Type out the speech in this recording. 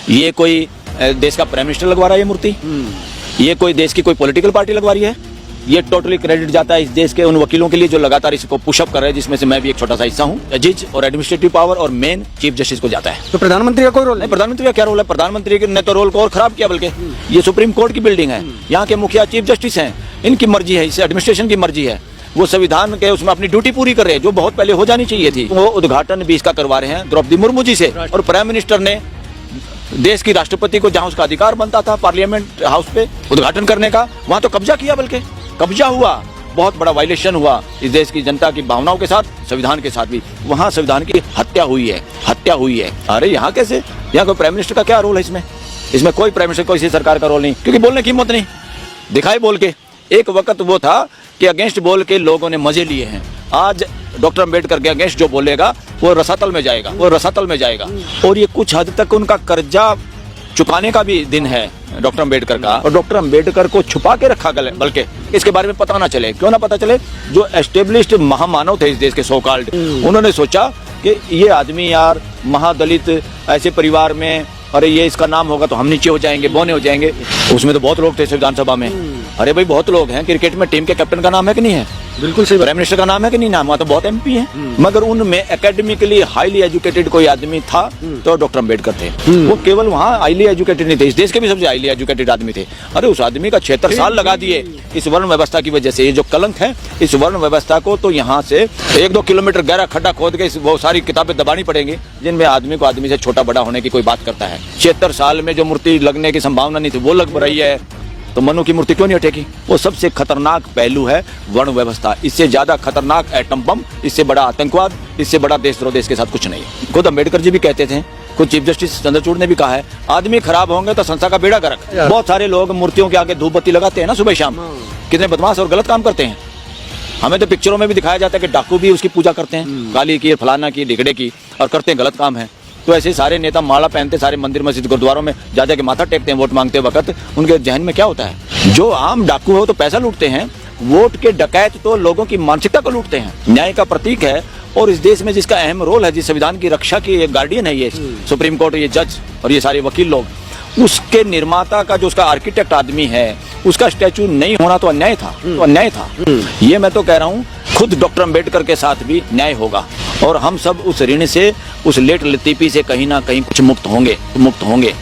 ये कोई देश का प्राइम मिनिस्टर लगवा रहा है ये मूर्ति? ये कोई देश की कोई पॉलिटिकल पार्टी लगवा रही है? ये टोटली क्रेडिट जाता है इस देश के उन वकीलों के लिए जो लगातार इसको पुशअप कर रहे हैं, जिसमें से मैं भी एक छोटा सा हिस्सा हूँ। जज और एडमिनिस्ट्रेटिव पावर और मेन चीफ जस्टिस को जाता है। तो प्रधानमंत्री का कोई रोल नहीं, प्रधानमंत्री का क्या रोल है? प्रधानमंत्री ने तो रोल को और खराब किया, बल्कि ये सुप्रीम कोर्ट की बिल्डिंग है, यहाँ के मुखिया चीफ जस्टिस हैं, इनकी मर्जी है, इससे एडमिनिस्ट्रेशन की मर्जी है। वो संविधान के उसमें अपनी ड्यूटी पूरी कर रहे हैं, जो बहुत पहले हो जानी चाहिए थी। वो उद्घाटन भी इसका करवा रहे हैं द्रौपदी मुर्मू जी से, और प्राइम मिनिस्टर ने देश की राष्ट्रपति को जहां उसका अधिकार बनता था पार्लियामेंट हाउस पे उद्घाटन करने का, वहां तो कब्जा किया, बल्कि कब्जा हुआ, बहुत बड़ा वायलेशन हुआ इस देश की जनता की भावनाओं के साथ, संविधान के साथ भी। वहां संविधान की हत्या हुई है। अरे यहाँ कैसे? यहाँ कोई प्राइम मिनिस्टर का क्या रोल है इसमें? इसमें कोई प्राइम मिनिस्टर, कोई सरकार का रोल नहीं, क्योंकि बोलने की हिम्मत नहीं, दिखाई बोल के। एक वक्त वो था कि अगेंस्ट बोल के लोगों ने मजे लिए हैं। आज डॉक्टर अम्बेडकर के अगेंस्ट जो बोलेगा वो रसातल में जाएगा, और ये कुछ हद तक उनका कर्जा चुकाने का भी दिन है डॉक्टर अम्बेडकर का। और डॉक्टर अम्बेडकर को छुपा के रखा गया, बल्कि इसके बारे में पता ना चले। क्यों ना पता चले? जो एस्टेब्लिश्ड महामानव थे इस देश के, सो कॉल्ड, उन्होंने सोचा कि ये आदमी यार महादलित ऐसे परिवार में, अरे ये इसका नाम होगा तो हम नीचे हो जाएंगे, बौने हो जाएंगे। उसमें तो बहुत लोग थे संविधान सभा में। अरे भाई बहुत लोग हैं। क्रिकेट में टीम के कैप्टन का नाम है कि नहीं है? बिल्कुल सही। प्राइम मिनिस्टर का नाम है कि नहीं? नाम वहाँ तो बहुत एमपी हैं, मगर उनमें एकेडमिकली हाईली एजुकेटेड कोई आदमी था तो डॉक्टर अम्बेडकर थे। वो केवल वहाँ हाईली एजुकेटेड नहीं थे, इस देश के भी सबसे हाईली एजुकेटेड आदमी थे। अरे उस आदमी का 76 साल लगा दिए इस वर्ण व्यवस्था की वजह से। ये जो कलंक है इस वर्ण व्यवस्था को, तो यहाँ से 1-2 किलोमीटर गहरा खड्डा खोद के वो सारी किताबें दबानी पड़ेंगी जिनमें आदमी को आदमी से छोटा बड़ा होने की कोई बात करता है। 76 साल में जो मूर्ति लगने की संभावना नहीं थी वो लग रही है, तो मनु की मूर्ति क्यों नहीं हटेगी? वो सबसे खतरनाक पहलू है वर्ण व्यवस्था। इससे ज्यादा खतरनाक एटम बम, इससे बड़ा आतंकवाद, इससे बड़ा देशद्रोह देश के साथ कुछ नहीं है। खुद अम्बेडकर जी भी कहते थे, खुद चीफ जस्टिस चंद्रचूड़ ने भी कहा है, आदमी खराब होंगे तो संस्था का बेड़ा गर्क। बहुत सारे लोग मूर्तियों के आगे धूप बत्ती लगाते हैं ना सुबह शाम, कितने बदमाश और गलत काम करते हैं। हमें तो पिक्चरों में भी दिखाया जाता है कि डाकू भी उसकी पूजा करते हैं, काली की, फलाना की, ढिगड़े की, और करते हैं गलत काम है। तो ऐसे सारे नेता माला पहनते, सारे मंदिर मस्जिद गुरुद्वारों में जा के माथा टेकते हैं वोट मांगते वक्त। उनके जहन में क्या होता है? जो आम डाकू हो तो पैसा लूटते हैं, वोट के डकैत तो लोगों की मानसिकता को लूटते हैं। न्याय का प्रतीक है, और इस देश में जिसका अहम रोल है, जिस संविधान की रक्षा की एक गार्डियन है ये सुप्रीम कोर्ट, ये जज और ये सारे वकील लोग, उसके निर्माता का जो उसका आर्किटेक्ट आदमी है, उसका स्टैचू नहीं होना तो अन्याय था। ये मैं तो कह रहा हूँ, खुद डॉक्टर अम्बेडकर के साथ भी न्याय होगा, और हम सब उस ऋण से, उस लेट लतीफी से कहीं ना कहीं कुछ मुक्त होंगे।